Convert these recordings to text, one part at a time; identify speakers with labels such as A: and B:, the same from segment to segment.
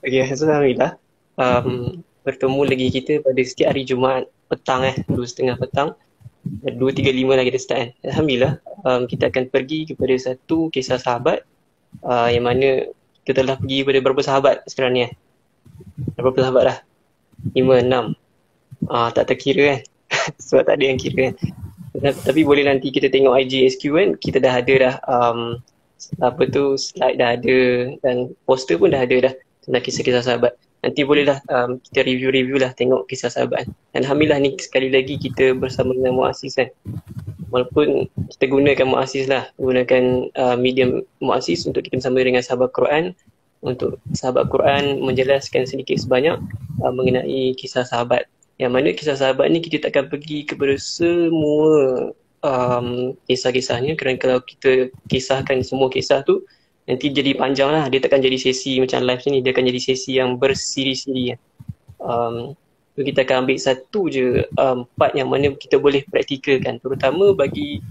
A: Okay, so Alhamdulillah. Bertemu lagi kita pada setiap hari Jumaat petang 2:30 petang. 2:35 lah kita start kan. Alhamdulillah, kita akan pergi kepada satu kisah sahabat yang mana kita telah pergi kepada berapa sahabat sekarang ni berapa sahabat dah? 5, 6. Tak terkira kan. Sebab tak ada yang kira kan. Tapi boleh nanti kita tengok IGSQ kan, kita dah ada dah slide dah ada dan poster pun dah ada dah tentang kisah-kisah sahabat. Nanti bolehlah kita review lah tengok kisah sahabat. Alhamdulillah ni sekali lagi kita bersama dengan Muassis kan. Walaupun kita gunakan Muassis lah, gunakan medium Muassis untuk kita bersama dengan sahabat Quran, untuk sahabat Quran menjelaskan sedikit sebanyak mengenai kisah sahabat. Yang mana kisah sahabat ni kita takkan pergi kepada semua kisah-kisahnya, kerana kalau kita kisahkan semua kisah tu nanti jadi panjang lah, dia takkan jadi sesi macam live ni, dia akan jadi sesi yang bersiri-siri. So kita akan ambil satu je part yang mana kita boleh praktikalkan, terutama bagi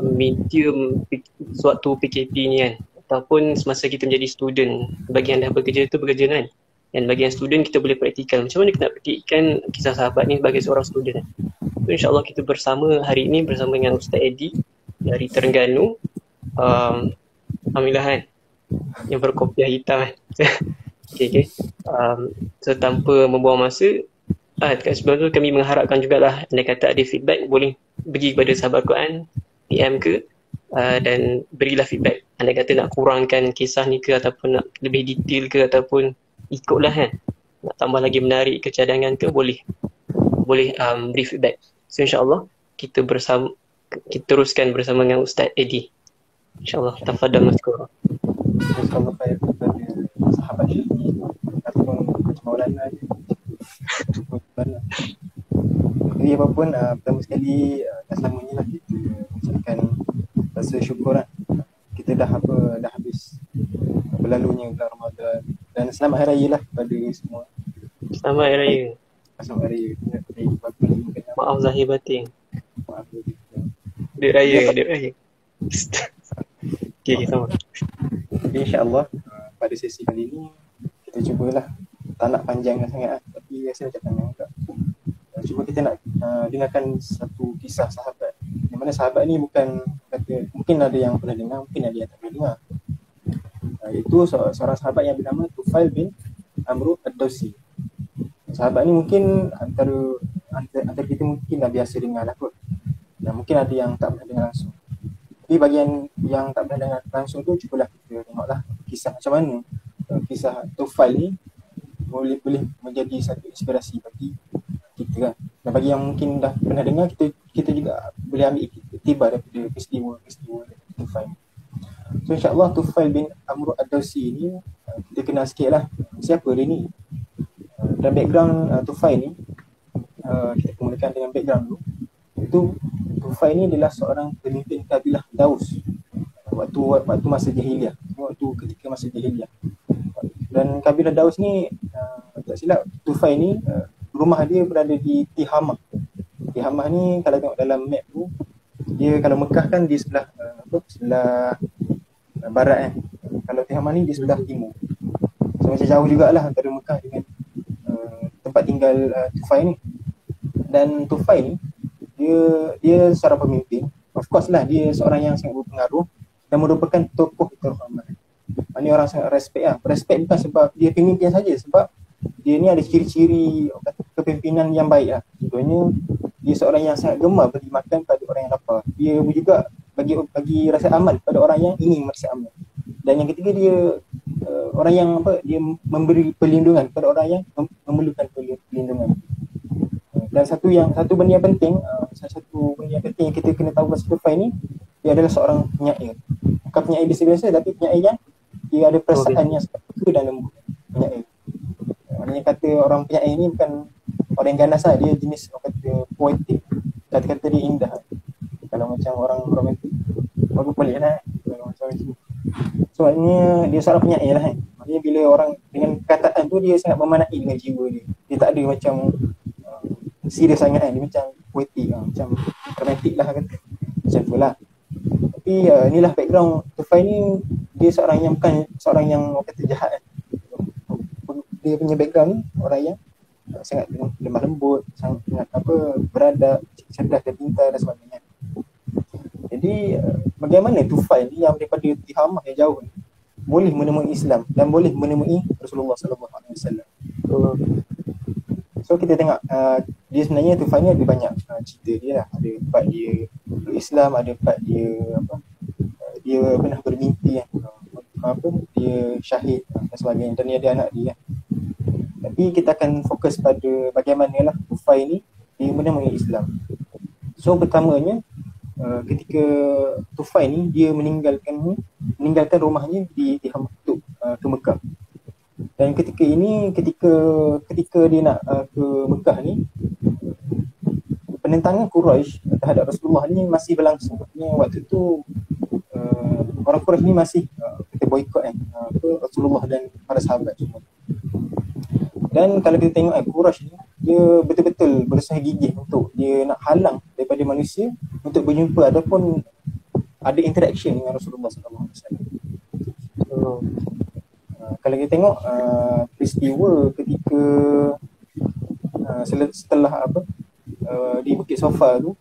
A: medium suatu PKP ni kan, ataupun semasa kita menjadi student. Bagi yang dah bekerja tu bekerja kan, dan bagi yang student kita boleh praktikal macam mana kita nak praktikkan kisah sahabat ni sebagai seorang student. So insyaAllah kita bersama hari ini bersama dengan Ustaz Eddie dari Terengganu. Alhamdulillah kan, yang berkopiah hitam kan. Okay. So tanpa membuang masa, sebelum tu kami mengharapkan jugalah, andai kata ada feedback boleh pergi kepada sahabat Quran, PM ke, dan berilah feedback. Andai kata nak kurangkan kisah ni ke, ataupun nak lebih detail ke, ataupun ikutlah kan, nak tambah lagi menarik ke, cadangan ke, boleh beri feedback. So insyaAllah kita teruskan bersama dengan Ustaz Eddie. InsyaAllah, tafadhal mazkur.
B: InsyaAllah khair kepada sahabat Syekh ataupun macam Maulana je. Jadi apapun, pertama sekali tak selamanya lah kita ucapkan rasa syukur lah. Kita dah habis berlalunya bulan Ramadan, dan selamat hari raya lah kepada semua.
A: Selamat hari raya.
B: Selamat hari raya.
A: Maaf zahir batin.
B: Maaf.
A: Duit raya. Okay, sama.
B: Jadi insyaAllah pada sesi kali ni kita cubalah, tak nak panjangkan sangat tapi rasa macam panjang juga. Cuba kita nak dengarkan satu kisah sahabat, di mana sahabat ni bukan kata, mungkin ada yang pernah dengar, mungkin ada yang tak pernah dengar. Itu seorang sahabat yang bernama Tufail bin Amru Ad-Dawsi. Sahabat ni mungkin antara kita mungkin dah biasa dengar lah kot, dan mungkin ada yang tak pernah dengar langsung. Tapi bagi yang tak pernah dengar langsung tu, cubalah kita tengoklah kisah macam mana kisah Tufail ni boleh menjadi satu inspirasi bagi kita kan. Dan bagi yang mungkin dah pernah dengar, kita juga boleh ambil iktibar daripada peristiwa Tufail. So insyaAllah Tufail bin Amru Ad-Dawsi ni kita kenal sikit lah siapa dia ni. Dan background Tufail ni, kita mulakan dengan background dulu. Itu Tufail ni adalah seorang pemimpin kabilah Daus waktu masa jahiliah, ketika masa jahiliah. Dan kabilah Daus ni, tak silap, Tufail ni rumah dia berada di Tihamah. Tihamah ni kalau tengok dalam map tu, dia kalau Mekah kan di sebelah sebelah barat kan. Kalau Tihamah ni di sebelah timur. So macam jauh jugalah antara Mekah dengan tempat tinggal Tufail ni. Dan Tufail ni dia seorang pemimpin. Of course lah, dia seorang yang sangat berpengaruh dan merupakan tokoh terhormat. Ini orang sangat respect lah. Respect bukan sebab dia pemimpin saja, sebab dia ni ada ciri-ciri kepimpinan yang baik lah. Contohnya, dia seorang yang sangat gemar bagi makan pada orang yang lapar. Dia juga bagi rasa aman pada orang yang ingin merasa aman. Dan yang ketiga, dia orang yang dia memberi perlindungan kepada orang yang memerlukan perlindungan. Dan satu benda yang penting, yang kita kena tahu pasal Tufail ni, dia adalah seorang penyair. Bukan penyair biasa-biasa, tapi penyair yang dia ada perasaan yang sangat peka dan lembut. Penyair. Maknanya kata orang penyair ni bukan orang yang ganas lah, dia jenis orang kata poetik. Kata-kata dia indah. Kalau macam orang romantik, bagus boleh lah. Kalau macam itu. So maknanya dia seorang penyair lah kan. Maknanya bila orang dengan perkataan tu, dia sangat memanai dengan jiwa dia. Dia tak ada macam serius sangat kan. Dia macam poetik lah, macam romantik lah kata. Macam tu lah. Tapi inilah background Tufail ni. Dia seorang yang bukan seorang yang orang kata jahat kan. dia punya background ni orang yang sangat lemah lembut, sangat beradab, cerdas dan pintar dan sebagainya. Jadi bagaimana Tufail ni yang daripada Tihamah yang jauh ni boleh menemui Islam dan boleh menemui Rasulullah sallallahu alaihi wasallam. So kita tengok dia sebenarnya Tufail ni ada banyak cerita dia lah. Ada part dia Islam, ada part dia dia pernah bermimpi dia syahid dan sebagainya, dan dia ada anak dia. Tapi kita akan fokus pada bagaimana lah Tufail ni dia menemui Islam. So pertamanya ketika Tufail ni dia meninggalkan rumahnya di Hamah untuk ke Mekah. Dan ketika dia nak ke Mekah ni, penentangan Quraisy terhadap Rasulullah ni masih berlangsung. Waktu tu orang Quraisy ni masih kita boikot Rasulullah dan para sahabat semua. Dan kalau kita tengok Quraisy ni, dia betul-betul berusaha gigih untuk dia nak halang daripada manusia untuk berjumpa ataupun ada interaction dengan Rasulullah sallallahu alaihi wasallam. Kalau kita tengok peristiwa ketika setelah di Bukit Safa tu,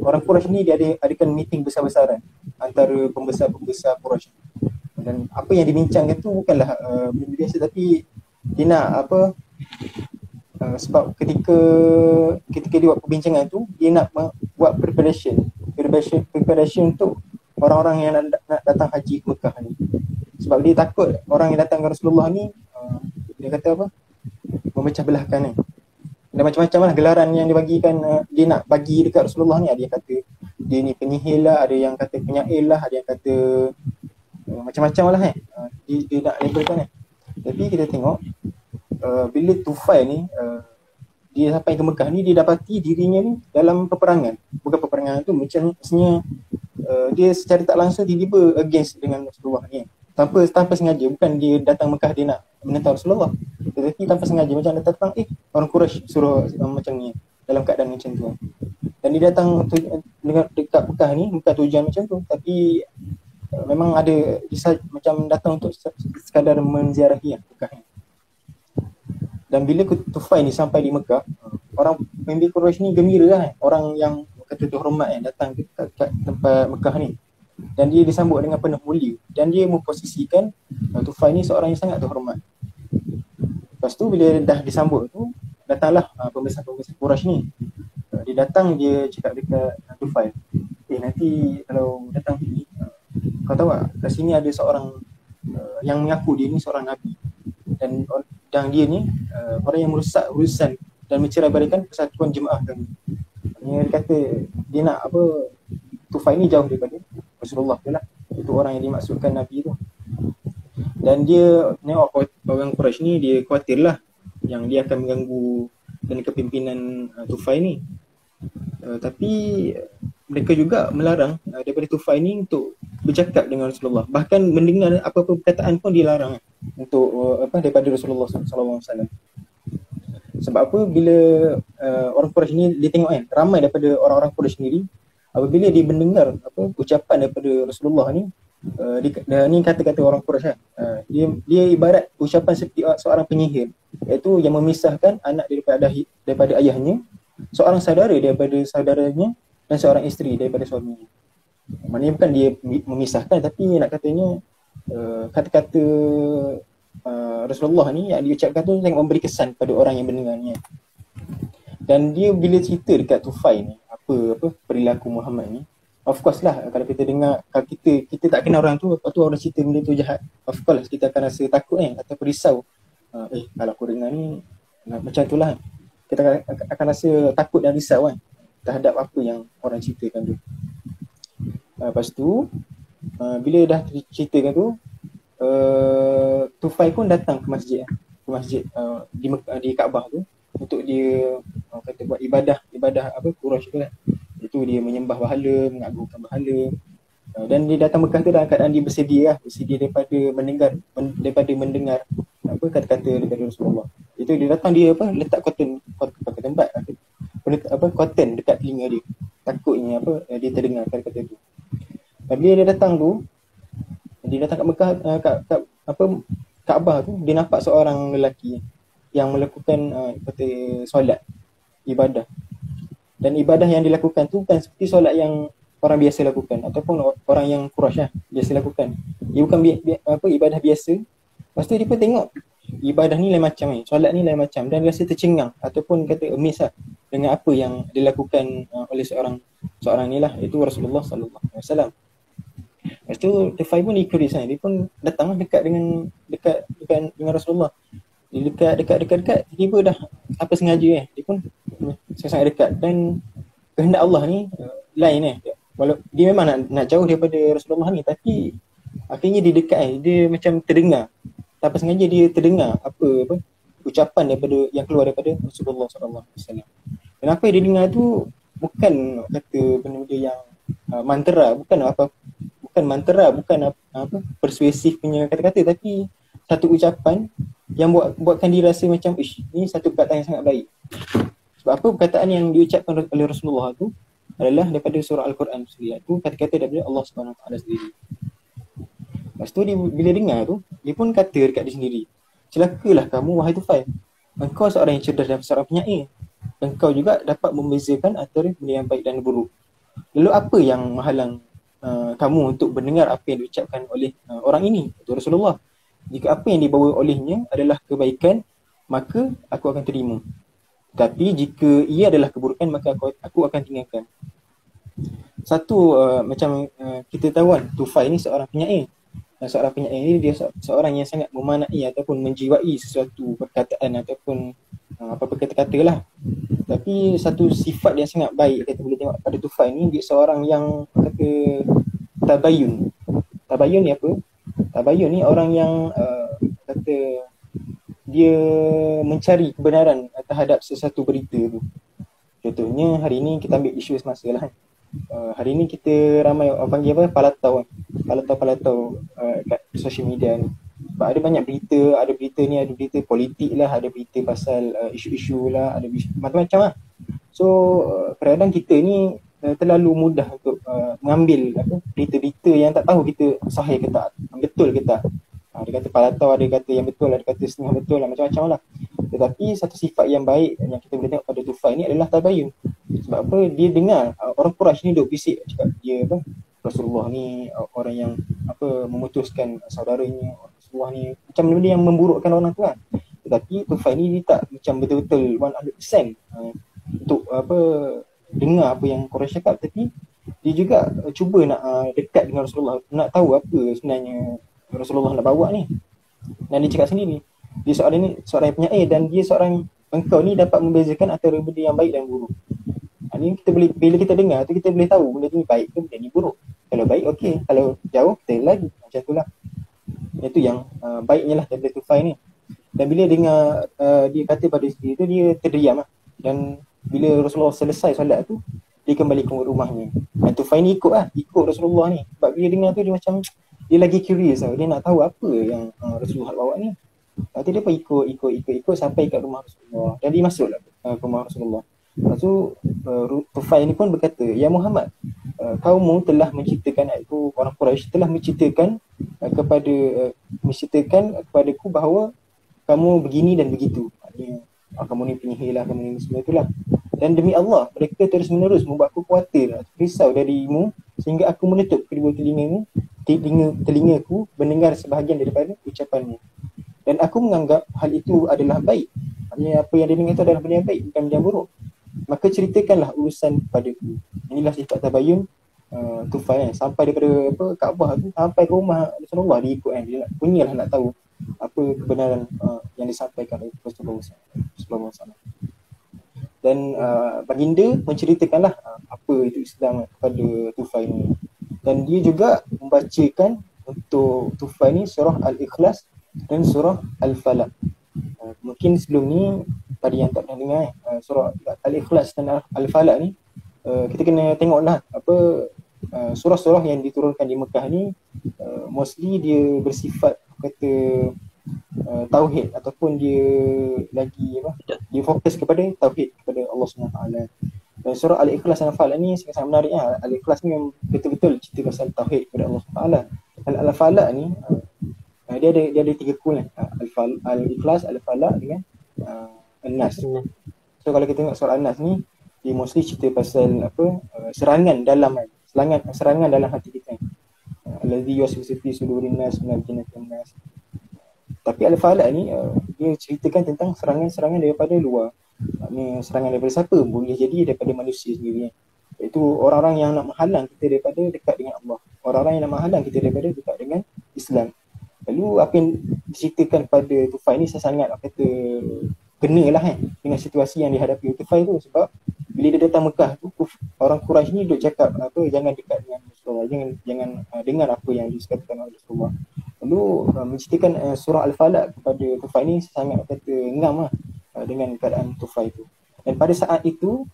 B: orang Quraisy ni dia adakan meeting besar-besaran antara pembesar-pembesar Quraisy. Dan apa yang dibincangkan tu bukanlah benda biasa, tapi dia nak sebab ketika dia buat perbincangan tu, dia nak buat preparation untuk orang-orang yang nak datang haji ke Mekah ni. Sebab dia takut orang yang datang ke Rasulullah ni dia kata memecah belahkan ni. Dan macam-macam lah gelaran yang dibagikan, dia nak bagi dekat Rasulullah ni. Ada yang kata dia ni penyihir lah, ada yang kata penyair lah, ada yang kata macam-macam lah dia nak labelkan ni. Tapi kita tengok bila Tufail ni dia sampai ke Mekah ni, dia dapati dirinya ni dalam peperangan. Bukan peperangan tu, maksudnya dia secara tak langsung tiba-tiba against dengan Rasulullah ni. Tanpa sengaja, bukan dia datang Mekah dia nak menentang Rasulullah, tetapi tanpa sengaja macam datang orang Quraisy suruh macam ni, dalam keadaan macam tu. Dan dia datang dekat Mekah ni bukan tujuan macam tu, tapi memang ada macam datang untuk sekadar menziarahi Mekah ni. Dan bila Tufail ni sampai di Mekah, orang pemimpin Quraisy ni gembira lah, orang yang kata terhormat datang ke tempat Mekah ni. Dan dia disambut dengan penuh mulia, dan dia memposisikan Tufail ni seorang yang sangat terhormat. Lepas tu bila dah disambut tu, datanglah pembesar-pembesar Quraisy ni. Dia datang, dia cakap dekat Tufail, nanti kalau datang sini, kau tahu tak, kat sini ada seorang yang mengaku dia ni seorang Nabi. Dan dia ni orang yang merosak urusan dan mencerai-beraikan persatuan jemaah kami. Dia kata dia nak Tufail ni jauh daripada Rasulullah tu lah. Itu orang yang dimaksudkan Nabi tu. Dan dia tengok orang Quraisy ni, dia khawatir lah yang dia akan mengganggu dan kepimpinan Tufail ni. Tapi mereka juga melarang daripada Tufail ni untuk bercakap dengan Rasulullah. Bahkan mendengar apa-apa perkataan pun dilarang untuk daripada Rasulullah sallallahu alaihi wasallam. Sebab apa, bila orang Quraisy ni dia tengok ramai daripada orang-orang Quraisy sendiri, apabila dia mendengar ucapan daripada Rasulullah ni, ni kata-kata orang Quraisy dia ibarat ucapan seperti seorang penyihir, iaitu yang memisahkan anak daripada ayahnya, seorang saudara daripada saudaranya, dan seorang isteri daripada suaminya. Maknanya bukan dia memisahkan, tapi nak katanya kata-kata Rasulullah ni yang diucapkan tu sangat memberi kesan pada orang yang mendengarnya. Dan dia bila cerita dekat Tufail ni apa perilaku Muhammad ni, of course lah, kalau kita dengar, kalau kita tak kenal orang tu, lepas tu orang cerita benda tu jahat, of course lah kita akan rasa takut atau risau. Kalau aku dengar ni macam tu lah, kita akan rasa takut dan risau terhadap apa yang orang ceritakan tu. Lepas tu bila dah ceritakan tu, Tufail pun datang ke masjid di Kaabah tu untuk dia kata buat ibadah Quraisy tu kan. Itu dia menyembah berhala, mengagungkan berhala. Dan dia datang Mekah tu dalam keadaan dia bersedia daripada mendengar kata-kata daripada Rasulullah. Itu dia datang, dia letak cotton dekat telinga dia. Takutnya dia terdengar kata-kata tu. Bila dia datang kat Mekah, Kaabah tu, dia nampak seorang lelaki yang melakukan kata solat, ibadah. Dan ibadah yang dilakukan tu bukan seperti solat yang orang biasa lakukan ataupun orang yang Quraisy biasa lakukan. Dia bukan ibadah biasa. Lepas tu dia pun tengok ibadah ni lain macam ni, solat ni lain macam, dan rasa tercengang ataupun kata amazed lah dengan apa yang dilakukan oleh seorang ni lah, iaitu Rasulullah sallallahu alaihi wasallam. Lepas tu Tufai pun ikut dia sana. Dia pun datang dekat dengan Rasulullah. Dia dekat tiba-tiba dah apa sengaja dia pun sangat dekat. Dan kehendak Allah ni lain walau dia memang nak jauh daripada Rasulullah ni, tapi akhirnya dia dekat dia macam terdengar. Tanpa sengaja dia terdengar apa ucapan daripada yang keluar daripada Rasulullah sallallahu alaihi wasallam. Dan apa yang dia dengar tu bukan kata benda yang mantra, bukan mantra, bukan persuasif punya kata-kata, tapi satu ucapan yang buatkan dia rasa macam ni satu perkataan yang sangat baik. Sebab apa perkataan yang diucapkan oleh Rasulullah tu adalah daripada surah Al-Quran sendiri, itu kata-kata daripada Allah Subhanahu Wa Taala sendiri. Lepas tu dia, bila dengar tu, dia pun kata dekat dia sendiri, celakalah kamu wahai Tufai, engkau seorang yang cerdas dan seorang penyair. Engkau juga dapat membezakan antara benda yang baik dan buruk. Lalu apa yang menghalang kamu untuk mendengar apa yang diucapkan oleh orang ini, itu Rasulullah? Jika apa yang dibawa olehnya adalah kebaikan, maka aku akan terima. Tapi jika ia adalah keburukan, maka aku akan tinggalkan. Satu macam kita tahu kan, Tufai ni seorang penyair. Dan seorang penyair ni dia seorang yang sangat memanai ataupun menjiwai sesuatu perkataan ataupun apa-apa kata-kata lah. Tapi satu sifat yang sangat baik kita boleh tengok pada Tufai ni, dia seorang yang kata tabayun. Tabayun ni apa? Tabayun ni orang yang kata dia mencari kebenaran terhadap sesuatu berita tu. Contohnya hari ni kita ambil isu semasa lah. Hari ni kita ramai orang panggil apa? Palatau kat social media ni. Sebab ada banyak berita, ada berita ni, ada berita politik lah, ada berita pasal isu-isu lah, ada macam-macam lah. So kadang-kadang kita ni terlalu mudah untuk mengambil berita-berita yang tak tahu kita sahih ke tak, betul ke tak. Dia kata palatau, ada kata yang betul, ada kata setengah betul lah, macam-macam lah. Tetapi satu sifat yang baik yang kita boleh tengok pada Tufai ni adalah tabayun. Sebab apa? Dia dengar orang Quraisy ni duk bisik cakap dia Rasulullah ni orang yang memutuskan saudaranya, Rasulullah ni macam benda yang memburukkan orang tu kan. Tetapi Tufai ni dia tak macam betul-betul 100% untuk dengar apa yang Quraisy cakap, tapi dia juga cuba nak dekat dengan Rasulullah, nak tahu apa sebenarnya Rasulullah nak bawa ni. Dan dia cakap sendiri, dia seorang penyair dan dia engkau ni dapat membezakan antara benda yang baik dan buruk. Ini kita boleh, bila kita dengar tu kita boleh tahu benda ni baik ke benda ni buruk. Kalau baik okey, kalau jauh kita lagi, macam itulah. Itu yang baiknya lah daripada Tufai ni. Dan bila dengar dia kata pada isteri tu, dia terdiam lah. Dan bila Rasulullah selesai solat tu, dia kembali ke rumahnya. Dan Tufai ni ikut Rasulullah ni. Sebab bila dengar tu dia macam dia lagi curious tau. Dia nak tahu apa yang Rasulullah bawa ni. Lepas tu dia pun ikut sampai kat rumah Rasulullah. Dan dia masuklah ke rumah Rasulullah. Lepas tu Tufai ni pun berkata, ya Muhammad, kaummu telah menciptakan, iaitu orang Quraisy telah menciptakan kepadaku bahawa kamu begini dan begitu. Maksudnya kamu ni penyihir lah, kamu ni semua itulah. Dan demi Allah, mereka terus menerus membuatku khawatir, risau darimu, sehingga aku menutup kedua telingaku mendengar sebahagian daripada ucapanmu. Dan aku menganggap hal itu adalah baik. Maksudnya apa yang dia dengar itu adalah benda yang baik, bukan benda yang buruk. Maka ceritakanlah urusan padaku. Inilah sifat tabayun Tufai sampai daripada Kaabah tu sampai ke rumah Rasulullah, dia ikut dia nak punyalah nak tahu apa kebenaran yang disampaikan oleh Rasulullah SAW. Dan baginda menceritakanlah apa itu Islam kepada Tufai ni. Dan dia juga membacakan untuk Tufai ni surah Al-Ikhlas dan surah Al-Falaq. Mungkin sebelum ni pada yang tak pernah dengar surah Al-Ikhlas dan Al-Falaq ni, kita kena tengoklah surah-surah yang diturunkan di Mekah ni mostly dia bersifat kata tauhid, ataupun dia lagi dia fokus kepada tauhid kepada Allah SWT. Dan surah Al-Ikhlas dan Al-Falaq ni sangat menarik lah. Al-Ikhlas ni memang betul-betul cerita pasal tauhid kepada Allah SWT. Dan Al-Falaq ni dia ada tiga kumpulan, Al-Ikhlas, Al-Falaq dengan An-Nas. So kalau kita tengok surah An-Nas ni, dia mostly cerita pasal serangan dalam hati kita. Allazi yuwaswisu fi sudurin nas minal jinnati wan nas. Tapi Al-Falaq ni dia ceritakan tentang serangan-serangan daripada luar. Maknanya serangan daripada siapa? Boleh jadi daripada manusia sendiri. Iaitu orang-orang yang nak menghalang kita daripada dekat dengan Allah. Orang-orang yang nak menghalang kita daripada dekat dengan Islam. Lalu apa yang diceritakan pada Tufail ni saya sangat kenalah dengan situasi yang dihadapi Tufail tu, sebab bila dia datang Mekah tu, orang Quraisy ni duk cakap jangan dekat dengan Rasulullah, jangan dengar apa yang disebutkan oleh Rasulullah. Lalu menceritakan surah Al-Falaq kepada Tufail ni sangat ngam dengan keadaan Tufail tu. Dan pada saat itu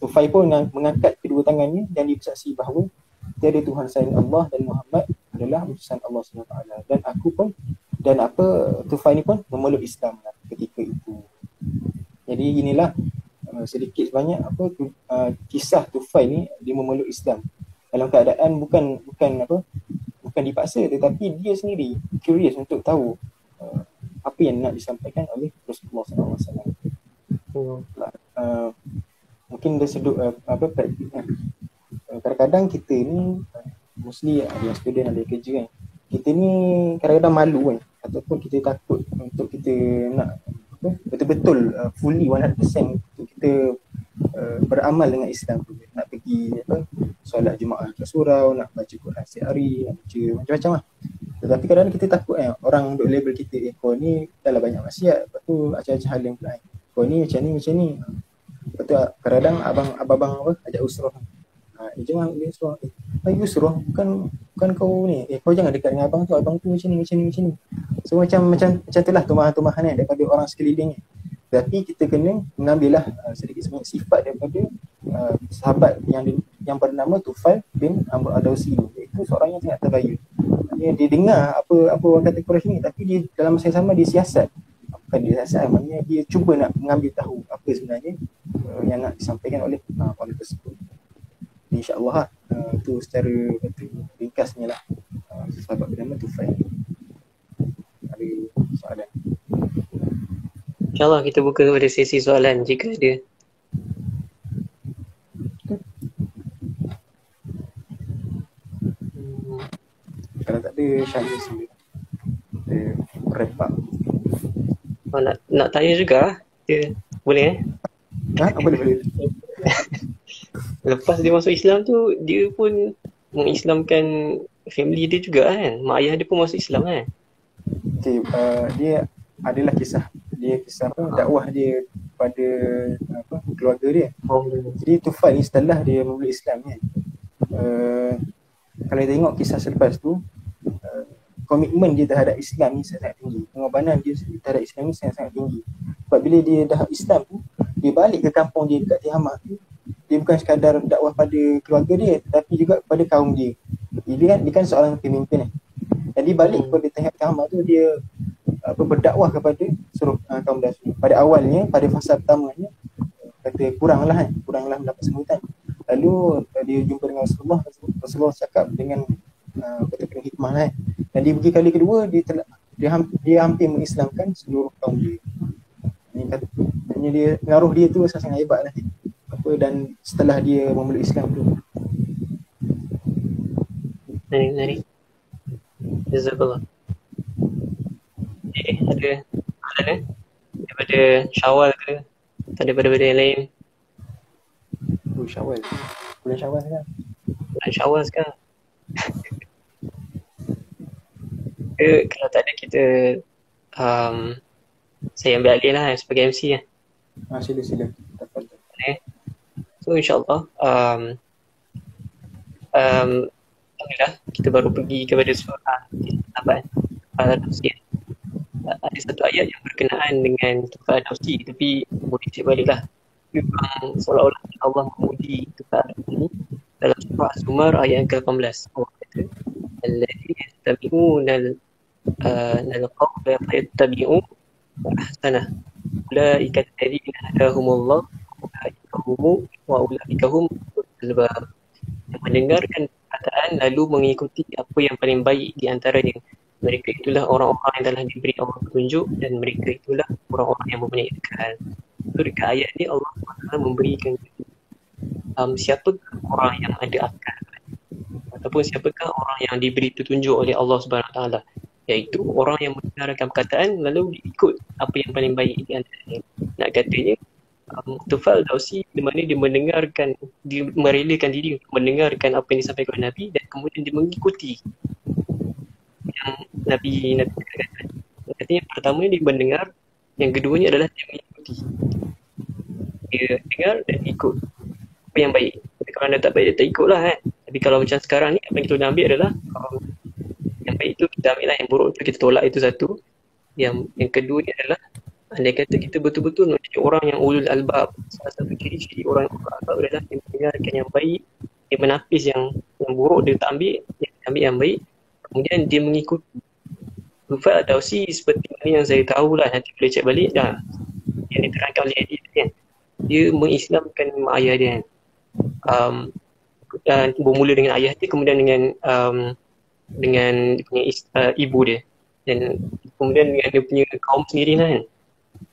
B: Tufail pun mengangkat kedua tangannya dan bersaksi bahawa tiada Tuhan selain Allah dan Muhammad adalah utusan Allah SWT. Dan Tufail ni pun memeluk Islam ketika itu. Jadi inilah sedikit sebanyak kisah Tufail ni dia memeluk Islam dalam keadaan bukan dipaksa, tetapi dia sendiri curious untuk tahu apa yang nak disampaikan oleh Rasulullah SAW. Mungkin dia sedut praktik. Kadang-kadang kita ni mostly ada yang student, ada yang kerja kan, kita ni kadang-kadang malu kan, ataupun kita takut untuk kita nak betul-betul fully 100% untuk kita beramal dengan Islam tu. Nak pergi solat jemaah ke surau, nak baca Quran setiap hari, nak baca macam-macam lah. Tetapi kadang-kadang kita takut orang duk label kita, kau ni dah lah banyak maksiat, lepas tu acah-acah hal yang pula, kau ni macam ni. Lepas tu kadang-kadang abang-abang ajak usrah, jangan dia usrah, usrah bukan kau ni, kau jangan dekat dengan abang tu macam ni. So macam tu lah tumahan-tumahan daripada orang sekeliling. Tapi kita kena mengambil lah sedikit sebanyak sifat daripada sahabat yang bernama Tufail bin Amr Ad-Dawsi ni, iaitu seorang yang sangat terbaik. Dia dengar apa orang kata Quraisy ni, tapi dia dalam masa yang sama dia siasat. Bukan dia siasat, maknanya dia cuba nak mengambil tahu apa sebenarnya yang nak disampaikan oleh orang tersebut. InsyaAllah itu secara ringkasnya lah sahabat bernama Tufail. Ada soalan?
A: InsyaAllah kita buka kepada sesi soalan jika ada.
B: Kalau tak ada, Syahir sila wrap up.
A: Nak tanya juga dia boleh boleh. Lepas dia masuk Islam tu, dia pun mengislamkan family dia juga kan. Mak ayah dia pun masuk Islam kan.
B: Okay, dia adalah kisah dakwah dia pada keluarga dia. Jadi Tufail ni setelah dia memeluk Islam kan, kalau tengok kisah selepas tu, komitmen dia terhadap Islam ni sangat tinggi. Pengorbanan dia terhadap Islam ni sangat tinggi. Sebab bila dia dah Islam tu, dia balik ke kampung dia dekat Tihamak tu, dia bukan sekadar dakwah pada keluarga dia, tetapi juga pada kaum dia. Dia kan seorang pemimpin. Dan dia balik kepada Tihamak tu, dia berdakwah kepada seluruh kaum Dasmi. Pada awalnya, pada fasa pertamanya, kata kuranglah mendapat sambutan. Lalu dia jumpa dengan Rasulullah cakap dengan penuh hikmah lah. Dan dia pergi kali kedua, dia hampir mengislamkan seluruh kaum dia. Dia pengaruh dia tu sangat hebat lah. Dan setelah dia memeluk Islam tu.
A: Menarik. Jazakallah. Ada soalan daripada Syawal ke? Daripada yang lain?
B: Syawal. Bulan Syawal sekarang.
A: Bulan Syawal sekarang. Kalau tak ada kita saya ambil alih lah sebagai MC lah.
B: Sila.
A: Okay. So insyaAllah alhamdulillah kita baru pergi kepada surah Tufail Ad-Dawsi. Ada satu ayat yang berkenaan dengan Tufail Ad-Dawsi, tapi boleh cek balik lah. Memang seolah-olah Allah memuji Tufail ini dalam surah Az-Zumar ayat ke-18. Allah kata alladhina yastabi'una al-qawla fayattabi'una ahsanah ulaika alladhina hadahumullah wa ulaika hum ulul albab, yang mendengarkan perkataan lalu mengikuti apa yang paling baik di antaranya, Mereka itulah orang-orang yang telah diberi Allah petunjuk dan mereka itulah orang-orang yang mempunyai akal. So dekat ayat ni Allah SWT memberikan siapakah orang yang ada akal ataupun siapakah orang yang diberi petunjuk oleh Allah SWT, iaitu orang yang mendengarkan perkataan lalu diikut apa yang paling baik di antaranya. Nak katanya Tufal Dausi di mana dia mendengarkan, dia merelakan diri untuk mendengarkan apa yang disampaikan oleh Nabi dan kemudian dia mengikuti yang Nabi katakan. Katanya pertama dia mendengar, yang keduanya adalah dia mengikuti. Dia dengar dan ikut apa yang baik. Tapi kalau anda tak baik, dia tak ikut lah kan. Tapi kalau macam sekarang ni, apa yang kita boleh ambil adalah yang baik itu kita ambil lah, yang buruk itu kita tolak, itu satu. Yang kedua ni adalah andai kata kita betul-betul nak jadi orang yang ulul albab, salah satu ciri-ciri orang yang ulul albab adalah dia mendengarkan yang baik, dia menapis yang buruk, dia tak ambil, dia ambil yang baik, kemudian dia mengikuti. Tufal Dausi seperti mana yang saya tahulah, nanti boleh cek balik dah, yang diterangkan oleh Eddie kan, dia mengislamkan mak ayah dia kan, bermula dengan ayah dia, kemudian dengan ibu dia, dan kemudian dengan dia punya kaum sendiri lah kan.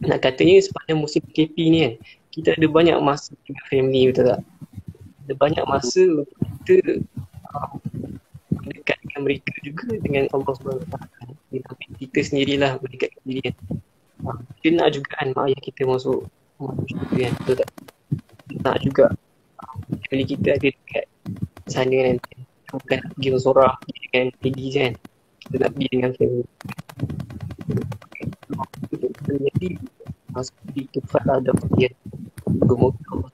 A: Nak katanya sepanjang musim PKP ni kan, kita ada banyak masa dengan family, betul tak? Ada banyak masa untuk kita mendekat dengan mereka juga, dengan Allah SWT. Kita sendirilah mendekatkan diri kan. Kita nak juga kan mak ayah kita masuk syurga kan, betul tak? Kita nak juga family kita ada dekat sana nanti. Bukan nak pergi bersorang dengan lady kan, kita nak pergi dengan family. Jadi masa itu Tufal ada bagian semoga Allah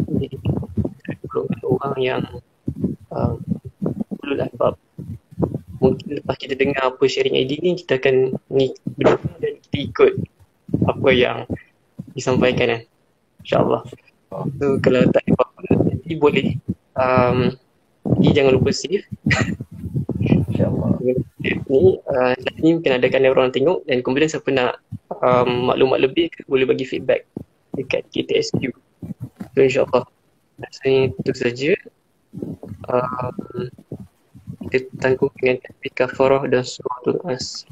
A: menjadi golongan orang yang ulul albab. Mungkin lepas kita dengar apa sharing ID ni, kita akan berdoa dan kita ikut apa yang disampaikan kan, insyaAllah. So kalau tak ada apa-apa nanti boleh jangan lupa save. InsyaAllah ni mungkin ada kan orang tengok, dan kemudian siapa nak maklumat lebih boleh bagi feedback dekat KTSQ. So insyaAllah rasanya itu saja. Kita tangguh dengan kafarah dan suratul As.